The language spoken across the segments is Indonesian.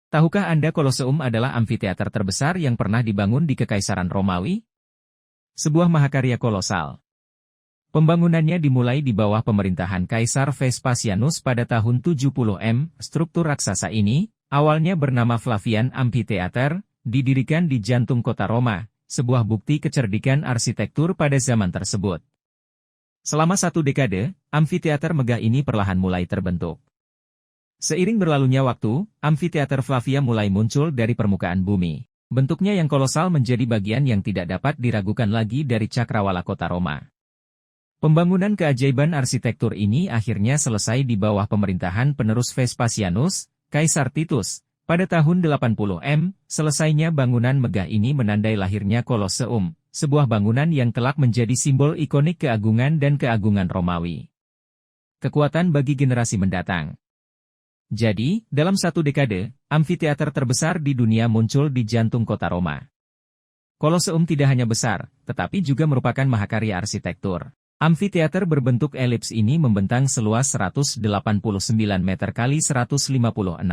Tahukah Anda Koloseum adalah amfiteater terbesar yang pernah dibangun di Kekaisaran Romawi? Sebuah mahakarya kolosal. Pembangunannya dimulai di bawah pemerintahan Kaisar Vespasianus pada tahun 70 Struktur raksasa ini, awalnya bernama Flavian Amphitheater, didirikan di jantung kota Roma, sebuah bukti kecerdikan arsitektur pada zaman tersebut. Selama 1 dekade, amfiteater megah ini perlahan mulai terbentuk. Seiring berlalunya waktu, amfiteater Flavia mulai muncul dari permukaan bumi. Bentuknya yang kolosal menjadi bagian yang tidak dapat diragukan lagi dari cakrawala kota Roma. Pembangunan keajaiban arsitektur ini akhirnya selesai di bawah pemerintahan penerus Vespasianus, Kaisar Titus. Pada tahun 80 selesainya bangunan megah ini menandai lahirnya Koloseum, sebuah bangunan yang kelak menjadi simbol ikonik keagungan dan keagungan Romawi. Kekuatan bagi generasi mendatang. Jadi, dalam 1 dekade, amfiteater terbesar di dunia muncul di jantung kota Roma. Koloseum tidak hanya besar, tetapi juga merupakan mahakarya arsitektur. Amfiteater berbentuk elips ini membentang seluas 189 meter kali 156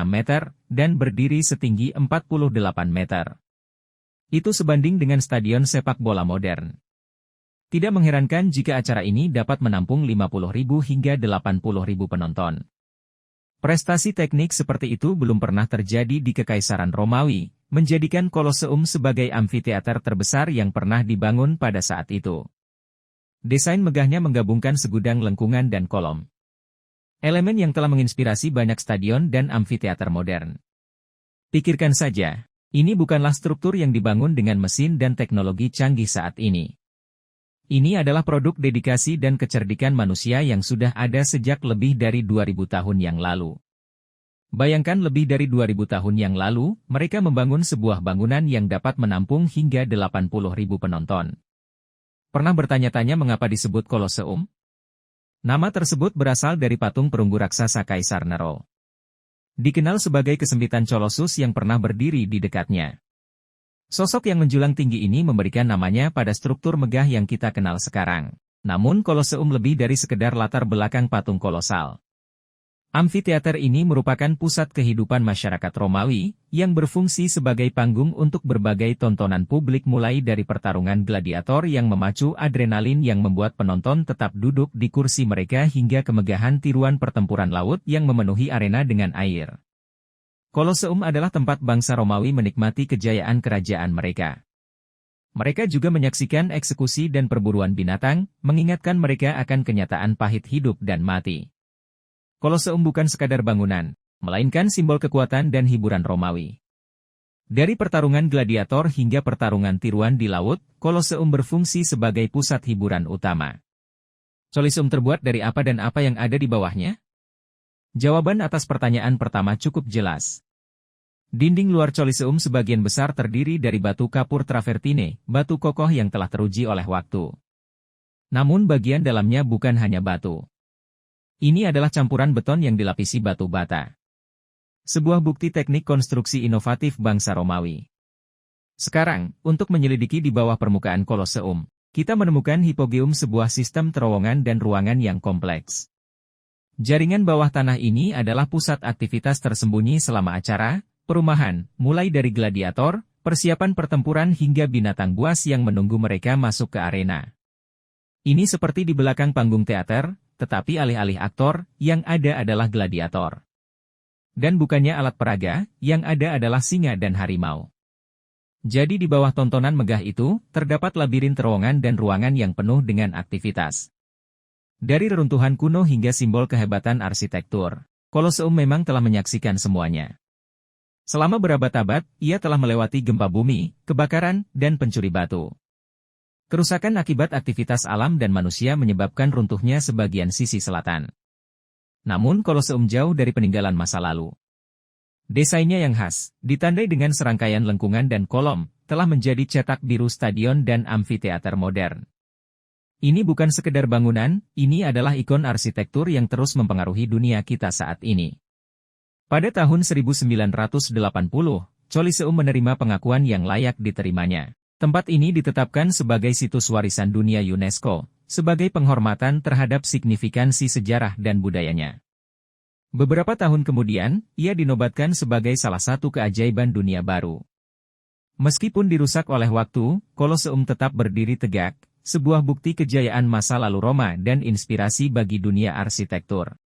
meter, dan berdiri setinggi 48 meter. Itu sebanding dengan stadion sepak bola modern. Tidak mengherankan jika acara ini dapat menampung 50.000 hingga 80.000 penonton. Prestasi teknik seperti itu belum pernah terjadi di Kekaisaran Romawi, menjadikan Koloseum sebagai amfiteater terbesar yang pernah dibangun pada saat itu. Desain megahnya menggabungkan segudang lengkungan dan kolom. Elemen yang telah menginspirasi banyak stadion dan amfiteater modern. Pikirkan saja, ini bukanlah struktur yang dibangun dengan mesin dan teknologi canggih saat ini. Ini adalah produk dedikasi dan kecerdikan manusia yang sudah ada sejak lebih dari 2000 tahun yang lalu. Bayangkan lebih dari 2000 tahun yang lalu, mereka membangun sebuah bangunan yang dapat menampung hingga 80.000 penonton. Pernah bertanya-tanya mengapa disebut Koloseum? Nama tersebut berasal dari patung perunggu raksasa Kaisar Nero. Dikenal sebagai kesempitan Colossus yang pernah berdiri di dekatnya. Sosok yang menjulang tinggi ini memberikan namanya pada struktur megah yang kita kenal sekarang. Namun Koloseum lebih dari sekedar latar belakang patung kolosal. Amfiteater ini merupakan pusat kehidupan masyarakat Romawi, yang berfungsi sebagai panggung untuk berbagai tontonan publik mulai dari pertarungan gladiator yang memacu adrenalin yang membuat penonton tetap duduk di kursi mereka hingga kemegahan tiruan pertempuran laut yang memenuhi arena dengan air. Koloseum adalah tempat bangsa Romawi menikmati kejayaan kerajaan mereka. Mereka juga menyaksikan eksekusi dan perburuan binatang, mengingatkan mereka akan kenyataan pahit hidup dan mati. Koloseum bukan sekadar bangunan, melainkan simbol kekuatan dan hiburan Romawi. Dari pertarungan gladiator hingga pertarungan tiruan di laut, Koloseum berfungsi sebagai pusat hiburan utama. Koloseum terbuat dari apa dan apa yang ada di bawahnya? Jawaban atas pertanyaan pertama cukup jelas. Dinding luar Koloseum sebagian besar terdiri dari batu kapur travertine, batu kokoh yang telah teruji oleh waktu. Namun bagian dalamnya bukan hanya batu. Ini adalah campuran beton yang dilapisi batu bata. Sebuah bukti teknik konstruksi inovatif bangsa Romawi. Sekarang, untuk menyelidiki di bawah permukaan Koloseum, kita menemukan hipogeum, sebuah sistem terowongan dan ruangan yang kompleks. Jaringan bawah tanah ini adalah pusat aktivitas tersembunyi selama acara, perumahan, mulai dari gladiator, persiapan pertempuran hingga binatang buas yang menunggu mereka masuk ke arena. Ini seperti di belakang panggung teater, tetapi alih-alih aktor, yang ada adalah gladiator. Dan bukannya alat peraga, yang ada adalah singa dan harimau. Jadi di bawah tontonan megah itu, terdapat labirin terowongan dan ruangan yang penuh dengan aktivitas. Dari reruntuhan kuno hingga simbol kehebatan arsitektur, Koloseum memang telah menyaksikan semuanya. Selama berabad-abad, ia telah melewati gempa bumi, kebakaran, dan pencuri batu. Kerusakan akibat aktivitas alam dan manusia menyebabkan runtuhnya sebagian sisi selatan. Namun Koloseum jauh dari peninggalan masa lalu. Desainnya yang khas, ditandai dengan serangkaian lengkungan dan kolom, telah menjadi cetak biru stadion dan amfiteater modern. Ini bukan sekedar bangunan, ini adalah ikon arsitektur yang terus mempengaruhi dunia kita saat ini. Pada tahun 1980, Koloseum menerima pengakuan yang layak diterimanya. Tempat ini ditetapkan sebagai situs warisan dunia UNESCO, sebagai penghormatan terhadap signifikansi sejarah dan budayanya. Beberapa tahun kemudian, ia dinobatkan sebagai salah satu keajaiban dunia baru. Meskipun dirusak oleh waktu, Koloseum tetap berdiri tegak, sebuah bukti kejayaan masa lalu Roma dan inspirasi bagi dunia arsitektur.